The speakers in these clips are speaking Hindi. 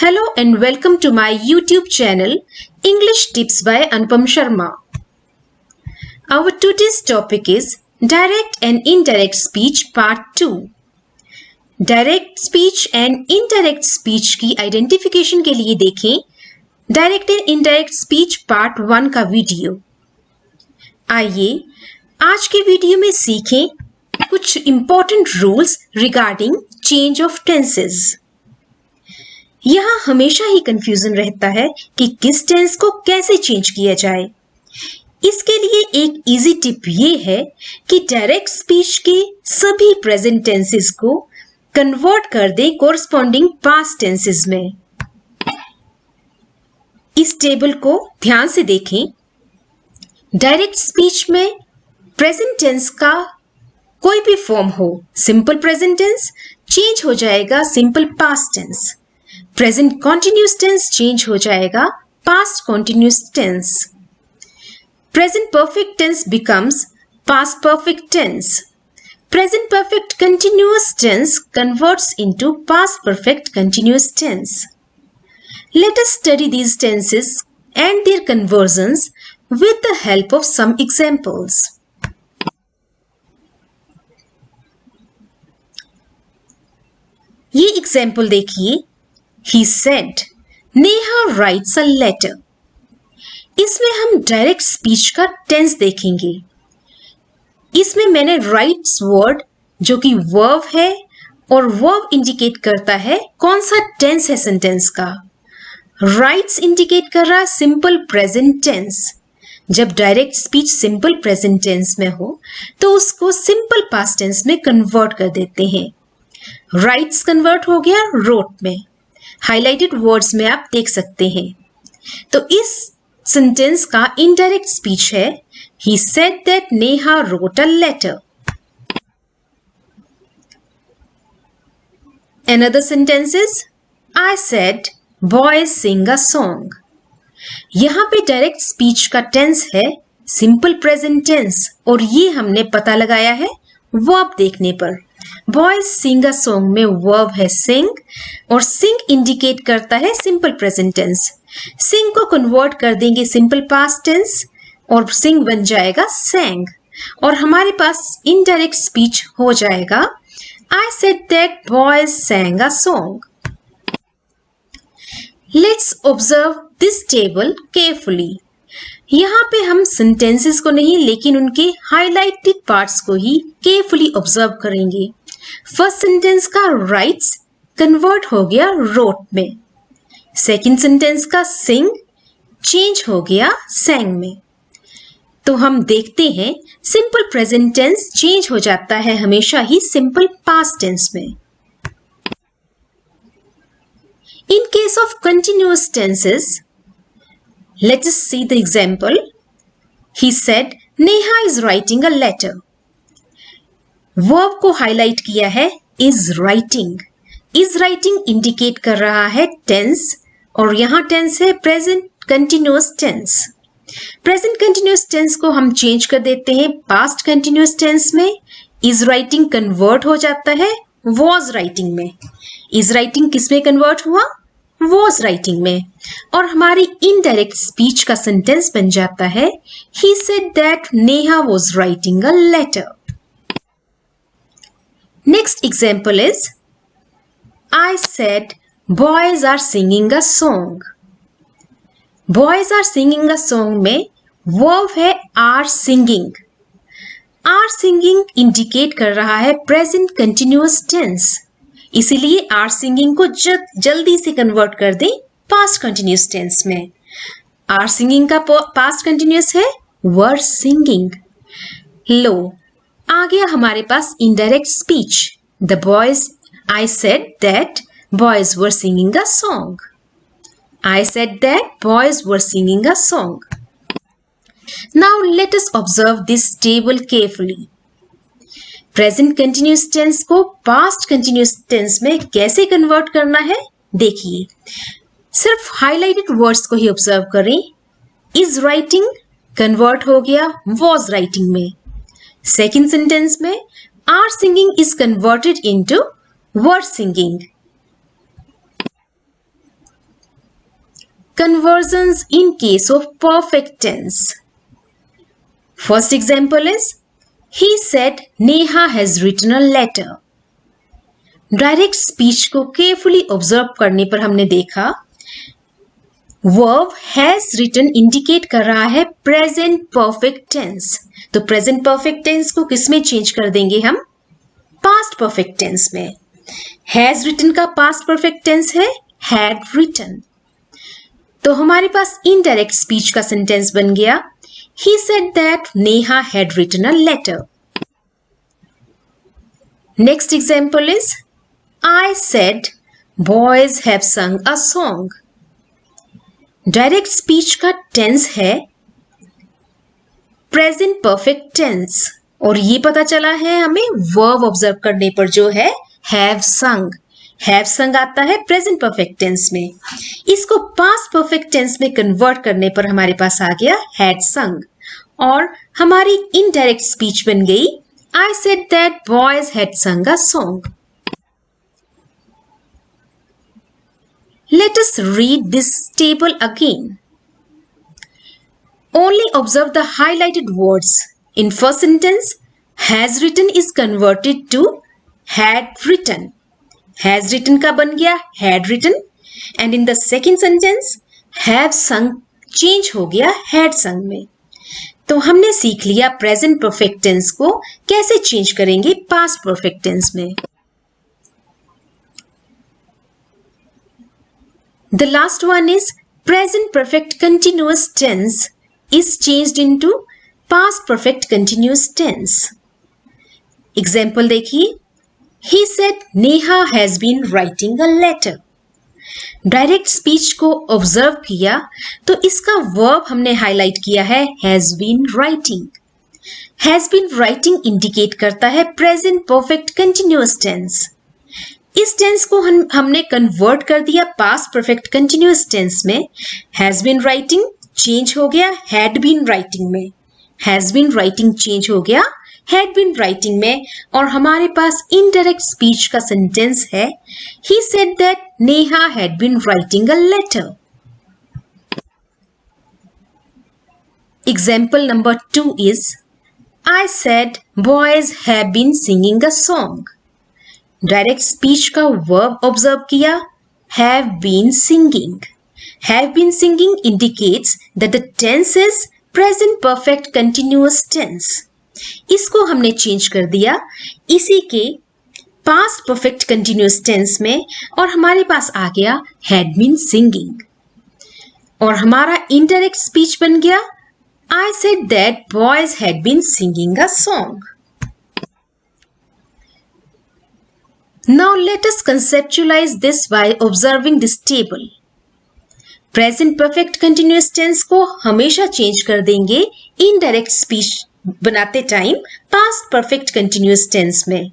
Hello and welcome to my YouTube channel English Tips by Anupam Sharma. Our today's topic is Direct and Indirect Speech Part 2. Direct speech and indirect speech की आइडेंटिफिकेशन के लिए देखें direct and indirect speech part 1 का वीडियो। आइए आज के वीडियो में सीखें कुछ important rules regarding change of tenses. यहाँ हमेशा ही कंफ्यूजन रहता है कि किस टेंस को कैसे चेंज किया जाए। इसके लिए एक इजी टिप ये है कि डायरेक्ट स्पीच के सभी प्रेजेंट टेंसेस को कन्वर्ट कर दें कोरस्पॉन्डिंग पास्ट टेंसेस में। इस टेबल को ध्यान से देखें। डायरेक्ट स्पीच में प्रेजेंट टेंस का कोई भी फॉर्म हो, सिंपल प्रेजेंट टेंस चेंज हो जाएगा simple past tense, present continuous tense change हो जाएगा past continuous tense, present perfect tense becomes past perfect tense, present perfect continuous tense converts into past perfect continuous tense. Let us study these tenses and their conversions with the help of some examples. ये example देखिए। He said, Neha writes a letter. इसमें हम direct speech का tense देखेंगे। इसमें मैंने राइट्स वर्ड जो कि वर्ब है और वर्ब इंडिकेट करता है कौन सा टेंस है सेंटेंस का। राइट्स इंडिकेट कर रहा है सिंपल प्रेजेंट टेंस। जब direct speech simple present tense में हो तो उसको सिंपल पास्ट टेंस में कन्वर्ट कर देते हैं। राइट्स कन्वर्ट हो गया रोट में। हाईलाइटेड वर्ड्स में आप देख सकते हैं। तो इस सेंटेंस का इनडायरेक्ट स्पीच है He said that Neha wrote a letter. Another sentence is I said boys sing a song. यहाँ पे डायरेक्ट स्पीच का टेंस है सिंपल प्रेजेंट टेंस और ये हमने पता लगाया है वर्ब देखने पर। Boys sing a song में वर्ब है sing और sing इंडिकेट करता है सिंपल प्रेजेंट टेंस। sing को कन्वर्ट कर देंगे सिंपल पास्ट टेंस और सिंग बन जाएगा sang और हमारे पास इनडायरेक्ट स्पीच हो जाएगा I said that boys sang a song. Let's observe this table carefully. यहाँ पे हम सेंटेंसेस को नहीं लेकिन उनके हाईलाइटेड पार्ट्स को ही केयरफुली ऑब्जर्व करेंगे। फर्स्ट सेंटेंस का राइट्स कन्वर्ट हो गया रोट में। सेकंड सेंटेंस का सिंग चेंज हो गया sang में। तो हम देखते हैं सिंपल प्रेजेंट टेंस चेंज हो जाता है हमेशा ही सिंपल पास्ट टेंस में। In case of continuous tenses, let us see the example. He said Neha is writing a letter. Verb को हाईलाइट किया है is writing. Is writing indicate कर रहा है टेंस और यहां टेंस है present continuous tense. Present continuous tense को हम चेंज कर देते हैं पास्ट कंटिन्यूअस टेंस में। इज राइटिंग कन्वर्ट हो जाता है वॉज राइटिंग में। इज राइटिंग किस में कन्वर्ट हुआ? वॉज राइटिंग में। और हमारी इनडायरेक्ट स्पीच का सेंटेंस बन जाता है he said that Neha was writing a letter. Next example is I said boys are singing a song. Boys are singing a song में वर्ब है are singing। are singing indicate कर रहा है प्रेजेंट कंटिन्यूअस टेंस, इसीलिए are singing को जल्दी से कन्वर्ट कर दें पास्ट कंटिन्यूअस टेंस में। are singing का पास्ट कंटिन्यूअस है were singing। लो आ गया हमारे पास indirect speech. The boys, I said that boys were singing a song. I said that boys were singing a song. Now let us observe this table carefully. Present continuous tense को past continuous tense में कैसे convert करना है देखिए। सिर्फ highlighted words को ही observe करें। Is writing convert हो गया was writing में। Second sentence में are singing is converted into were singing. conversions in case of perfect tense. First example is, he said Neha has written a letter. Direct speech को केयरफुली ऑब्जर्व करने पर हमने देखा वर्ब हैज रिटन इंडिकेट कर रहा है प्रेजेंट परफेक्ट टेंस. तो प्रेजेंट परफेक्ट टेंस को किस में चेंज कर देंगे हम? पास्ट परफेक्ट टेंस में. हैज रिटन का पास्ट परफेक्ट टेंस है हैड रिटन. तो हमारे पास इनडायरेक्ट स्पीच का सेंटेंस बन गया he said that Neha had written a letter. Next example is I said boys have sung a song. Direct speech का टेंस है प्रेजेंट परफेक्ट टेंस और ये पता चला है हमें वर्ब ऑब्जर्व करने पर जो है हैव संग. हैव संग आता है प्रेजेंट परफेक्ट टेंस में. इसको पास्ट परफेक्ट टेंस में कन्वर्ट करने पर हमारे पास आ गया हैड संग और हमारी इनडायरेक्ट स्पीच बन गई I said that boys had sung a song. Let us read this table again. Only observe the highlighted words. In first sentence, has written is converted to had written. Has written का बन गया had written. And in the second sentence, have sung change हो गया had sung में. तो हमने सीख लिया प्रेजेंट परफेक्ट टेंस को कैसे चेंज करेंगे पास्ट परफेक्ट टेंस में. The last one is present perfect continuous tense is changed into past perfect continuous tense. Example देखिए. He said Neha has been writing a letter. Direct speech को ऑब्जर्व किया तो इसका वर्ब हमने हाईलाइट किया है हैज बीन राइटिंग. हैज बीन राइटिंग इंडिकेट करता है प्रेजेंट परफेक्ट कंटिन्यूअस टेंस. इस टेंस को हमने कन्वर्ट कर दिया पास्ट परफेक्ट कंटिन्यूअस टेंस में. हैज बीन राइटिंग चेंज हो गया हैड बीन राइटिंग में. हैज बीन राइटिंग चेंज हो गया हैड बीन राइटिंग में और हमारे पास इनडायरेक्ट स्पीच का सेंटेंस है he said that Neha had been writing a letter. Example number 2 is I said boys have been singing a song. Direct speech का वर्ब ऑब्जर्व किया have been singing. Have been singing indicates that the tense is present perfect continuous tense. इसको हमने चेंज कर दिया इसी के पास्ट परफेक्ट कंटिन्यूअस टेंस में और हमारे पास आ गया हैड बीन सिंगिंग और हमारा इनडायरेक्ट स्पीच बन गया I said that boys had been singing a song. Now let us conceptualize this by observing this table. Present perfect continuous tense को हमेशा चेंज कर देंगे indirect speech बनाते time past perfect continuous tense में.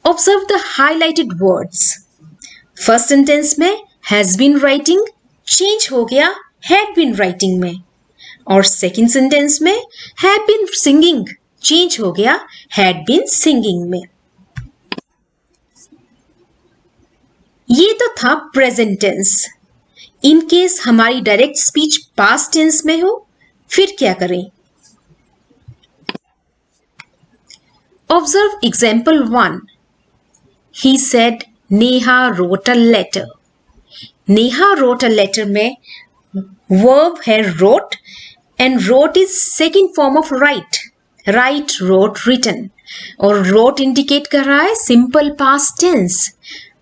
Observe the highlighted words. First sentence में has been writing change हो गया had been writing में और second sentence में have been singing change हो गया had been singing में. ये तो था प्रेजेंट टेंस. इन केस हमारी डायरेक्ट स्पीच पास्ट टेंस में हो फिर क्या करें? Observe example 1. He said Neha wrote a letter. Neha wrote a letter में वर्ब है wrote and wrote is second form of write. Write wrote written और रोट इंडिकेट कर रहा है सिंपल पास्ट टेंस.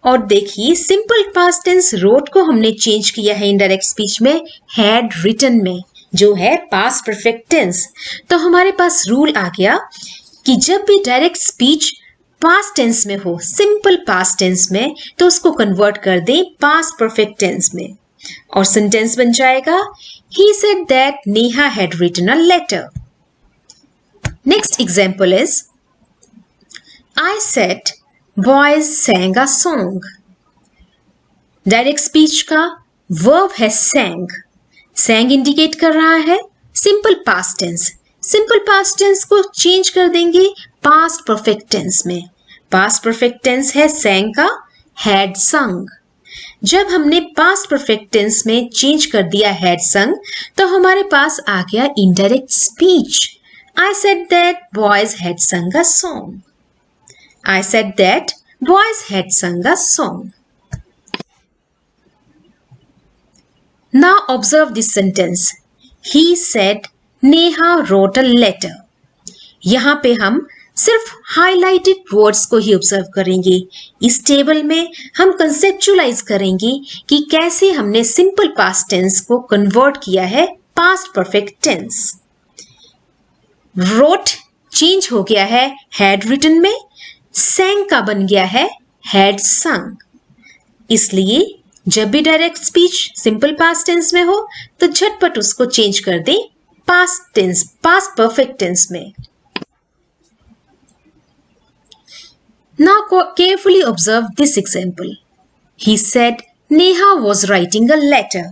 और देखिए सिंपल पास्ट टेंस रोट को हमने चेंज किया है इनडायरेक्ट स्पीच में हैड रिटन में जो है पास्ट परफेक्ट टेंस. तो हमारे पास रूल आ गया कि जब भी डायरेक्ट स्पीच पास्ट टेंस में हो सिंपल पास्ट टेंस में तो उसको कन्वर्ट कर दें पास्ट परफेक्ट टेंस में और सेंटेंस बन जाएगा he said that Neha had written a letter. Next example is I said Boys sang a song. Direct speech का वर्ब है sang. sang इंडिकेट कर रहा है simple past tense. Simple past tense को चेंज कर देंगे पास्ट परफेक्ट टेंस में. पास्ट परफेक्ट टेंस है sang का had sung जब हमने पास्ट परफेक्ट टेंस में चेंज कर दिया हैड संग, तो हमारे पास आ गया indirect speech. I said that boys had sung a song. I said that boys had sung a song. Now observe this sentence. He said Neha wrote a letter. यहाँ पे हम सिर्फ हाईलाइटेड वर्ड्स को ही ऑब्जर्व करेंगे. इस टेबल में हम कंसेप्चुअलाइज करेंगे कि कैसे हमने सिंपल पास्ट टेंस को कन्वर्ट किया है past perfect tense. Wrote change हो गया है हैड रिटन में, sang का बन गया है हैड sung. इसलिए जब भी direct speech simple past tense में हो तो झटपट उसको चेंज कर दें past tense, past perfect tense में. Now carefully observe this example. He said Neha was writing a letter.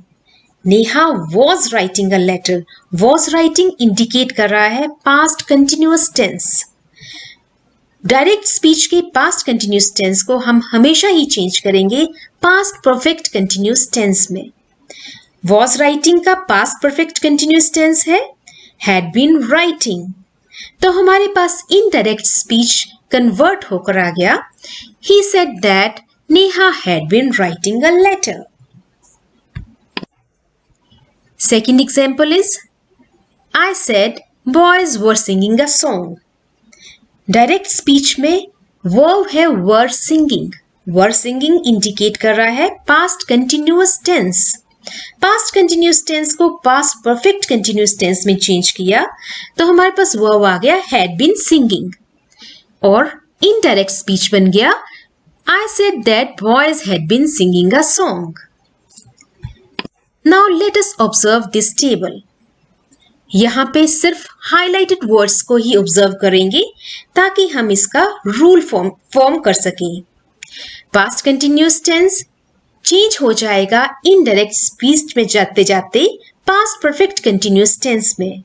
Neha was writing a letter. Was writing indicate कर रहा है past continuous tense. Direct speech के पास्ट कंटिन्यूस टेंस को हम हमेशा ही चेंज करेंगे पास्ट परफेक्ट कंटिन्यूस टेंस में. was writing का पास्ट परफेक्ट कंटिन्यूस टेंस है had been writing. तो हमारे पास इनडायरेक्ट स्पीच कन्वर्ट होकर आ गया he said that Neha had been writing a letter. Second example is I said boys were singing a song. Direct speech में वर्ब है were singing. Were singing indicate कर रहा है past continuous tense. Past continuous tense को पास्ट परफेक्ट कंटिन्यूअस टेंस में चेंज किया तो हमारे पास वर्ब आ गया हैड बीन सिंगिंग. और इनडायरेक्ट स्पीच बन गया I said that boys had been singing a song. Now let us observe this table. यहाँ पे सिर्फ हाईलाइटेड वर्ड्स को ही ऑब्जर्व करेंगे ताकि हम इसका रूल फॉर्म कर सकें. पास्ट कंटिन्यूअस टेंस चेंज हो जाएगा इनडायरेक्ट स्पीच में जाते जाते पास्ट परफेक्ट कंटिन्यूअस टेंस में.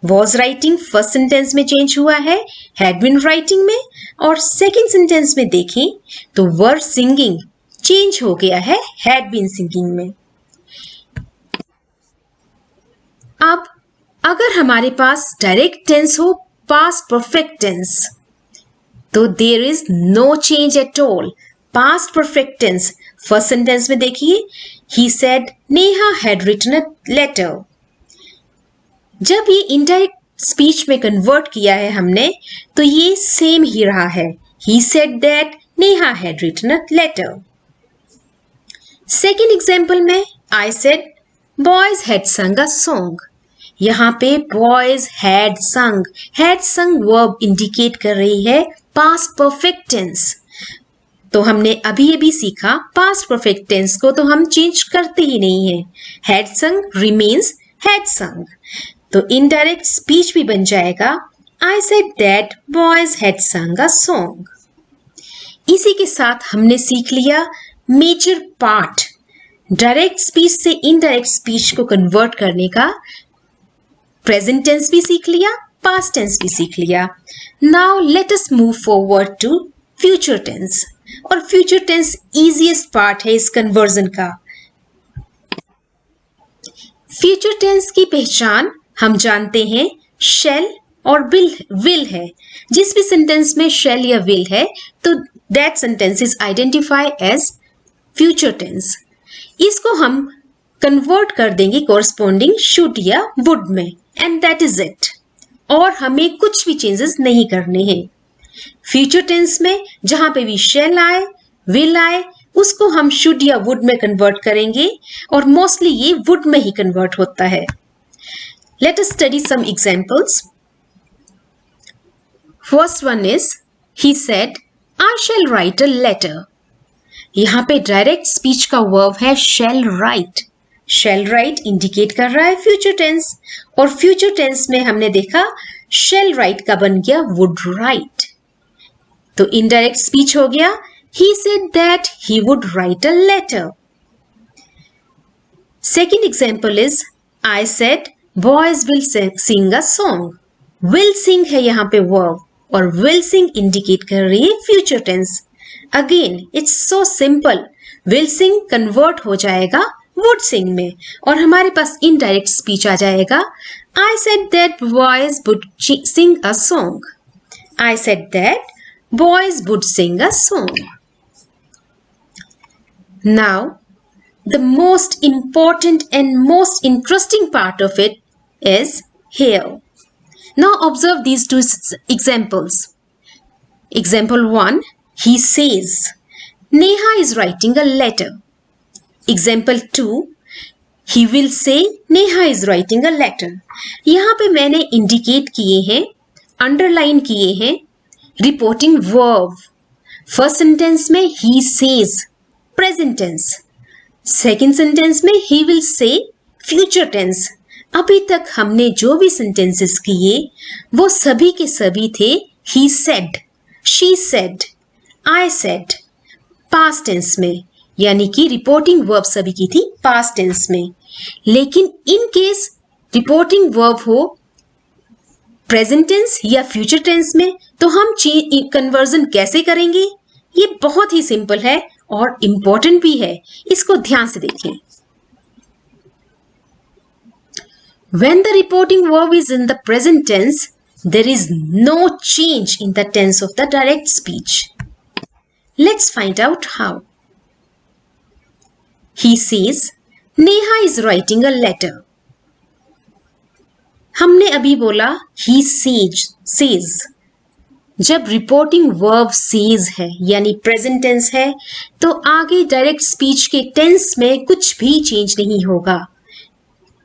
was राइटिंग फर्स्ट सेंटेंस में चेंज हुआ है had been राइटिंग में, और सेकेंड सेंटेंस में देखें तो were सिंगिंग चेंज हो गया है had been सिंगिंग में. अब अगर हमारे पास डायरेक्ट टेंस हो पास्ट परफेक्ट टेंस तो there is no change at all. Past perfect tense first sentence में देखिए he said Neha had written a letter. जब ये इनडायरेक्ट स्पीच में कन्वर्ट किया है हमने तो ये सेम ही रहा है he said that Neha had written a letter. Second example में आई सेड बॉयज हैड संग अ सॉन्ग. यहाँ पे बॉयज हैड संग वर्ब इंडिकेट कर रही है पास्ट परफेक्ट टेंस. तो हमने अभी सीखा पास्ट परफेक्ट टेंस को तो हम चेंज करते ही नहीं है. हैड संग रिमेन्स हैड संग. तो इनडायरेक्ट स्पीच भी बन जाएगा आई सेड दैट बॉयज हैड संग अ सॉन्ग. इसी के साथ हमने सीख लिया मेजर पार्ट डायरेक्ट स्पीच से इनडायरेक्ट स्पीच को कन्वर्ट करने का. प्रेजेंट टेंस भी सीख लिया, पास्ट टेंस भी सीख लिया. Now let us move forward to future tense. और फ्यूचर टेंस इजीएस्ट पार्ट है इस कन्वर्जन का. फ्यूचर टेंस की पहचान हम जानते हैं शैल और विल है. जिस भी सेंटेंस में शैल या विल है तो that sentence is identify as future tense. इसको हम कन्वर्ट कर देंगे कॉरस्पॉन्डिंग शुड या वुड में एंड दैट इज इट. और हमें कुछ भी चेंजेस नहीं करने हैं. फ्यूचर टेंस में जहां पे भी शैल आए विल आए उसको हम शुड या वुड में कन्वर्ट करेंगे और मोस्टली ये वुड में ही कन्वर्ट होता है. Let us study some examples. First one is he said I shall write a letter. यहाँ पे डायरेक्ट स्पीच का वर्ब है shall write. Shall write indicate कर रहा है फ्यूचर टेंस और फ्यूचर टेंस में हमने देखा शैल राइट का बन गया वुड राइट. तो इनडायरेक्ट स्पीच हो गया he said that he would write a letter. Second example is I said boys will Singh a song. Will sing है यहाँ पे वर्ब और विल सिंग इंडिकेट कर रही है future tense. Again it's so simple. Will sing convert हो जाएगा वुड सिंग में और हमारे पास इनडायरेक्ट स्पीच आ जाएगा आई said that boys would Singh a song. I said that boys would Singh a song. Now the most important and most interesting part of it is here. Now observe these two examples. Example 1, he says, Neha is writing a letter. Example 2, he will say, Neha is writing a letter. यहाँ पे मैंने indicate किए हैं, underline किए हैं, reporting verb. First sentence में he says, present tense. Second sentence में he will say future tense. अभी तक हमने जो भी सेंटेंसेस किए वो सभी के सभी थे he said, she said, I said past tense में, यानी कि रिपोर्टिंग वर्ब सभी की थी पास्ट टेंस में. लेकिन इन केस रिपोर्टिंग वर्ब हो प्रेजेंट टेंस या फ्यूचर टेंस में तो हम कन्वर्जन कैसे करेंगे? ये बहुत ही सिंपल है और इंपॉर्टेंट भी है. इसको ध्यान से देखें. When the reporting verb is in the present tense, there is no change in the tense of the direct speech. Let's find out how. He says, Neha is writing a letter. हमने अभी बोला he says. जब रिपोर्टिंग वर्ब सेज है यानी प्रेजेंट टेंस है तो आगे डायरेक्ट स्पीच के टेंस में कुछ भी चेंज नहीं होगा.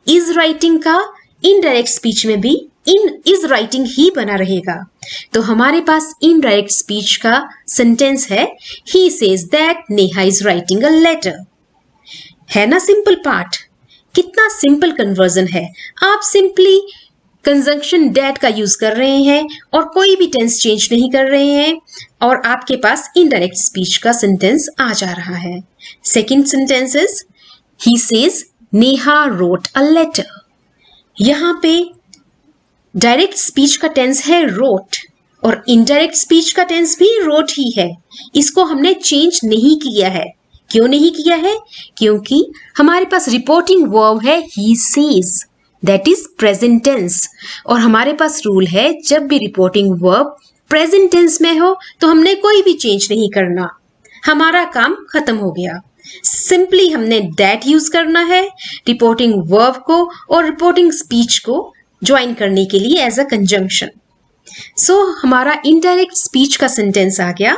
इज राइटिंग का इनडायरेक्ट स्पीच में भी इज राइटिंग ही बना रहेगा. तो हमारे पास इनडायरेक्ट स्पीच का सेंटेंस है he says that Neha is writing a letter. है ना सिंपल पार्ट? कितना सिंपल कन्वर्जन है. आप सिंपली कंजंक्शन दैट का यूज कर रहे हैं और कोई भी टेंस चेंज नहीं कर रहे हैं और आपके पास इनडायरेक्ट स्पीच का सेंटेंस आ जा रहा है. Second sentence is he says Neha wrote a letter. यहाँ पे डायरेक्ट स्पीच का टेंस है रोट और इनडायरेक्ट स्पीच का टेंस भी रोट ही है. इसको हमने चेंज नहीं किया है. क्यों नहीं किया है? क्योंकि हमारे पास रिपोर्टिंग वर्ब है he says, that is present tense और हमारे पास रूल है जब भी रिपोर्टिंग वर्ब प्रेजेंट टेंस में हो तो हमने कोई भी चेंज नहीं करना. हमारा काम खत्म हो गया. सिंपली हमने दैट यूज करना है रिपोर्टिंग वर्ब को और रिपोर्टिंग स्पीच को ज्वाइन करने के लिए एज अ कंजंक्शन. सो हमारा इनडायरेक्ट स्पीच का सेंटेंस आ गया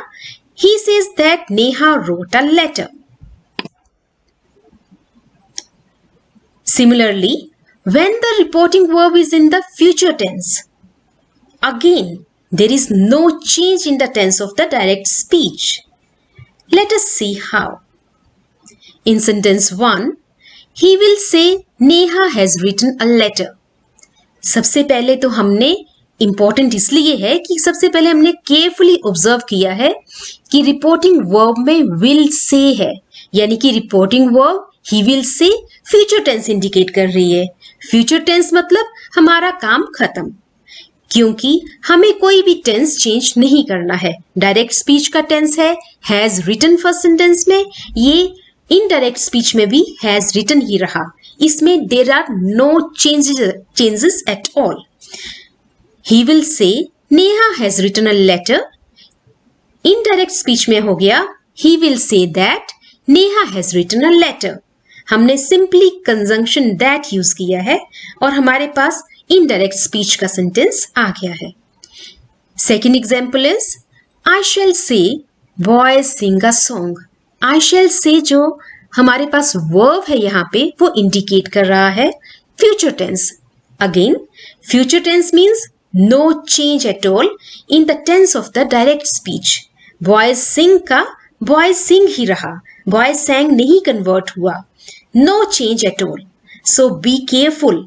he says that Neha wrote a letter. Similarly when the reporting verb is in the future tense, again there is no change in the tense of the direct speech. Let us see how. In sentence 1, he will say Neha has written a letter. सबसे पहले तो हमने इम्पोर्टेंट इसलिए है कि सबसे पहले हमने केयरफुली ऑब्जर्व किया है कि रिपोर्टिंग वर्ब में विल से है, यानी कि reporting verb he will say future tense indicate कर रही है. फ्यूचर टेंस मतलब हमारा काम खत्म, क्योंकि हमें कोई भी टेंस चेंज नहीं करना है. डायरेक्ट स्पीच का टेंस है हैज रिटन फर्स्ट सेंटेंस में, ये इनडायरेक्ट स्पीच में भी हैज रिटन ही रहा. इसमें there are no changes at all. He will say Neha has written a letter. Indirect speech में हो गया he will say that Neha has written a letter. हमने सिंपली कंजंक्शन दैट यूज किया है और हमारे पास इनडायरेक्ट स्पीच का सेंटेंस आ गया है. Second example is I shall say boys Singh a song. I shall से जो हमारे पास वर्ब है यहाँ पे वो इंडिकेट कर रहा है future tense. Again future tense means no change at all in the tense of the direct speech. Boys sing का बॉयज सिंग ही रहा, बॉयज सैंग नहीं कन्वर्ट हुआ. No change at all. So be careful.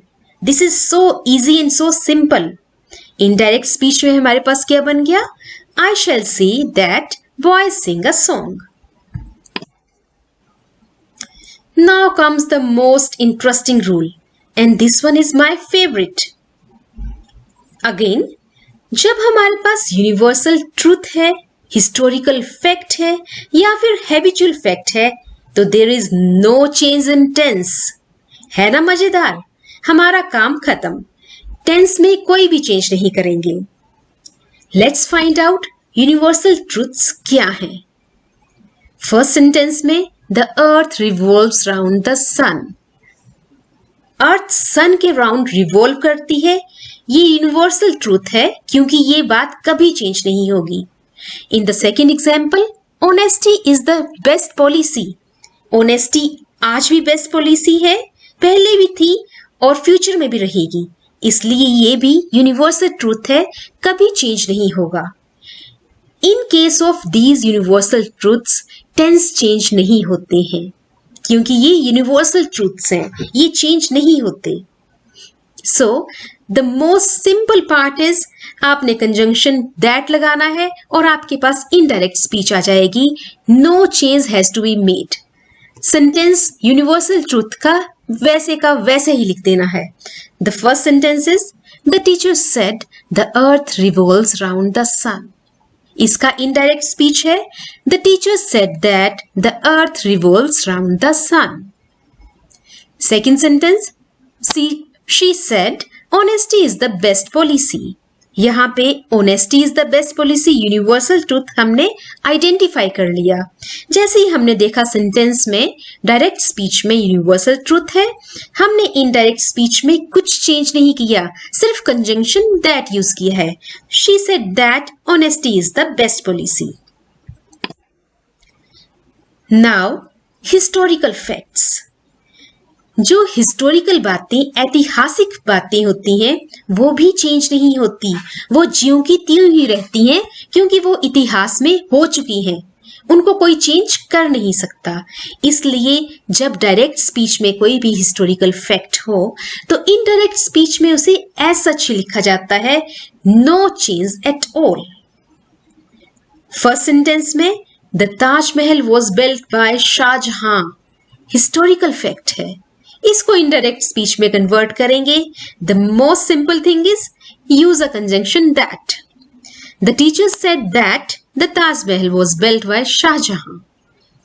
This is so easy and so simple. Indirect speech में हमारे पास क्या बन गया? I shall say that boys sing a song. Now comes the most interesting rule, and this one is my favorite. Again, जब हमारे पास यूनिवर्सल ट्रूथ है, हिस्टोरिकल फैक्ट है या फिर हैबिचुअल फैक्ट है, तो there is no change in tense. है ना मजेदार? हमारा काम खत्म। टेंस में कोई भी चेंज नहीं करेंगे। Let's find out universal truths क्या हैं। फर्स्ट सेंटेंस में the earth revolves round the sun. Earth sun के राउंड रिवॉल्व करती है। ये यूनिवर्सल ट्रूथ है क्योंकि ये बात कभी चेंज नहीं होगी। In the second example, honesty is the best policy. Honesty आज भी बेस्ट पॉलिसी है, पहले भी थी और फ्यूचर में भी रहेगी, इसलिए ये भी यूनिवर्सल ट्रूथ है, कभी चेंज नहीं होगा। In case of these universal truths tense change नहीं होते हैं क्योंकि ये यूनिवर्सल ट्रूथ्स हैं, ये चेंज नहीं होते। So the most simple part is आपने कंजंक्शन दैट लगाना है और आपके पास इनडायरेक्ट स्पीच आ जाएगी। No change has to be made. Sentence universal truth का वैसे ही लिख देना है। The first sentence is the teacher said the earth revolves round the sun. इसका इनडायरेक्ट स्पीच है the teacher said that the earth revolves round the sun. Second sentence, she said honesty is the best policy. यहाँ पे honesty is the best policy universal truth हमने आइडेंटिफाई कर लिया। जैसे ही हमने देखा सेंटेंस में डायरेक्ट स्पीच में यूनिवर्सल ट्रूथ है, हमने इनडायरेक्ट स्पीच में कुछ चेंज नहीं किया, सिर्फ कंजंक्शन दैट यूज किया है। She said that honesty is the best policy. Now historical facts. जो हिस्टोरिकल बातें, ऐतिहासिक बातें होती हैं, वो भी चेंज नहीं होती, वो ज्यों की त्यों ही रहती हैं क्योंकि वो इतिहास में हो चुकी हैं, उनको कोई चेंज कर नहीं सकता। इसलिए जब डायरेक्ट स्पीच में कोई भी हिस्टोरिकल फैक्ट हो तो इनडायरेक्ट स्पीच में उसे एज सच लिखा जाता है, no change at all. First sentence में the Taj Mahal was built by Shah Jahan, historical fact है, इसको इनडायरेक्ट स्पीच में कन्वर्ट करेंगे। The most simple thing is use a conjunction that. The teacher said that the Taj Mahal was built by Shah Jahan.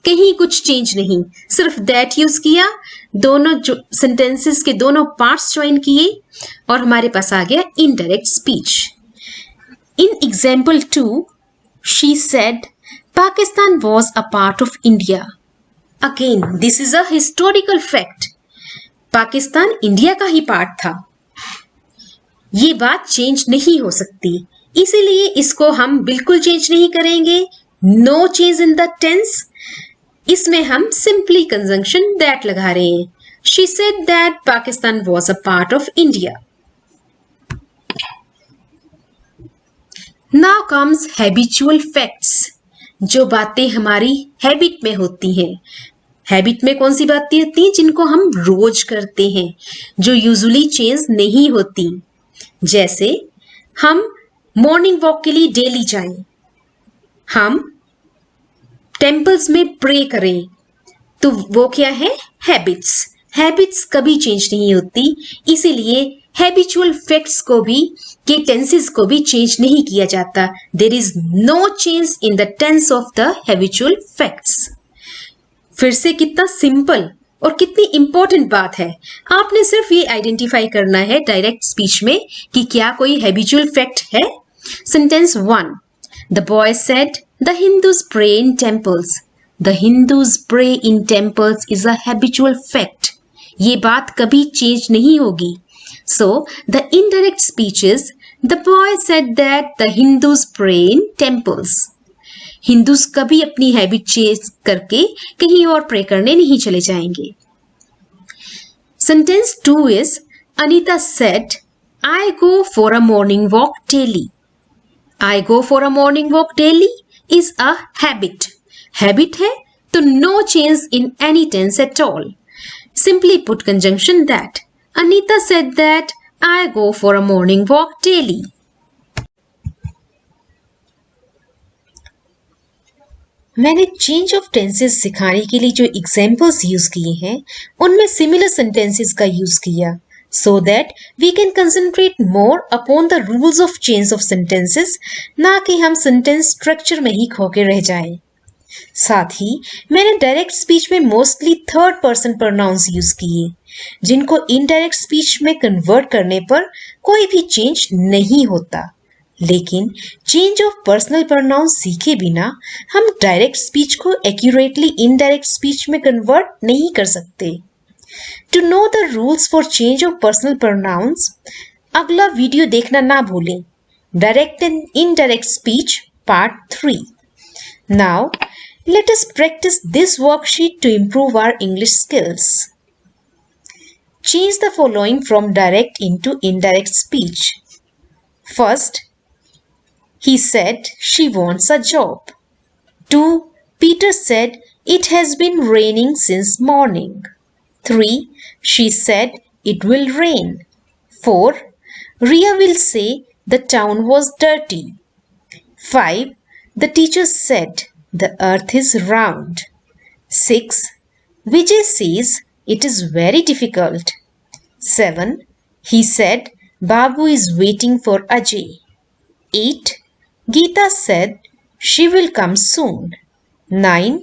कहीं कुछ चेंज नहीं, सिर्फ दैट यूज किया, दोनों सेंटेंसेस के दोनों पार्ट्स ज्वाइन किए और हमारे पास आ गया indirect speech. In example 2, she said Pakistan was a part of India. Again this is a historical fact, Pakistan India का ही पार्ट था। ये बात चेंज नहीं हो सकती, इसीलिए इसको हम बिल्कुल चेंज नहीं करेंगे। No change in the tense, इसमें हम सिंपली कंजंक्शन दैट लगा रहे हैं। She said that Pakistan was a part of India. Now comes habitual facts, जो बातें हमारी हैबिट में होती हैं। हैबिट में कौन सी बातें होती हैं? जिनको हम रोज करते हैं, जो यूजुअली चेंज नहीं होती। जैसे हम मॉर्निंग वॉक के लिए डेली जाएं, हम टेम्पल्स में प्रे करें, तो वो क्या है? हैबिट्स। हैबिट्स कभी चेंज नहीं होती, इसीलिए हैबिचुअल फैक्ट्स को भी, के टेंसेस को भी चेंज नहीं किया जाता। There is no change in the tense of the habitual facts. फिर से कितना सिंपल और कितनी इंपॉर्टेंट बात है। आपने सिर्फ ये आइडेंटिफाई करना है डायरेक्ट स्पीच में कि क्या कोई हैबिचुअल फैक्ट है। Sentence 1, the boy said the Hindus pray in temples. The Hindus pray in temples is a habitual fact. ये बात कभी चेंज नहीं होगी। So the indirect speech is the boy said that the Hindus pray in temples. Hindus कभी अपनी हैबिट चेंज करके कहीं और प्रे करने नहीं चले जाएंगे। Sentence 2 is Anita said I go for a morning walk daily. I go for a morning walk daily is a habit. Habit है तो no change in any tense at all. Simply put conjunction that. Anita said that I go for a morning walk daily. मैंने चेंज ऑफ टेंसेस सिखाने के लिए जो एग्जाम्पल्स यूज किए हैं उनमें सिमिलर सेंटेंसेस का यूज किया, so that we can concentrate more upon the rules of change of sentences, ना कि हम सेंटेंस स्ट्रक्चर में ही खो के रह जाएं। साथ ही मैंने डायरेक्ट स्पीच में mostly third person pronouns use किए, जिनको इनडायरेक्ट स्पीच में कन्वर्ट करने पर कोई भी चेंज नहीं होता। लेकिन चेंज ऑफ पर्सनल प्रोनाउंस सीखे बिना हम डायरेक्ट स्पीच को एक्यूरेटली इनडायरेक्ट स्पीच में कन्वर्ट नहीं कर सकते। To know the rules for change of personal pronouns अगला वीडियो देखना ना भूलें, direct and indirect speech part 3। Now, let us practice this worksheet to improve our English skills. Change the following from direct into indirect speech. First, he said she wants a job. 2. Peter said it has been raining since morning. 3. She said it will rain. 4. Ria will say the town was dirty. 5. The teacher said the earth is round. 6. Vijay says it is very difficult. 7. He said Babu is waiting for Ajay. 8. Geeta said she will come soon. 9.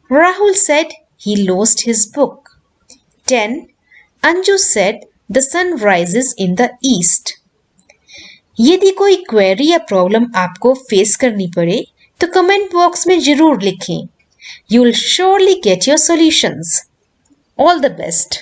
Rahul said he lost his book. 10. Anju said the sun rises in the east. यदि कोई क्वेरी या प्रॉब्लम आपको फेस करनी पड़े तो कमेंट बॉक्स में जरूर लिखें। You will surely get your solutions. All the best.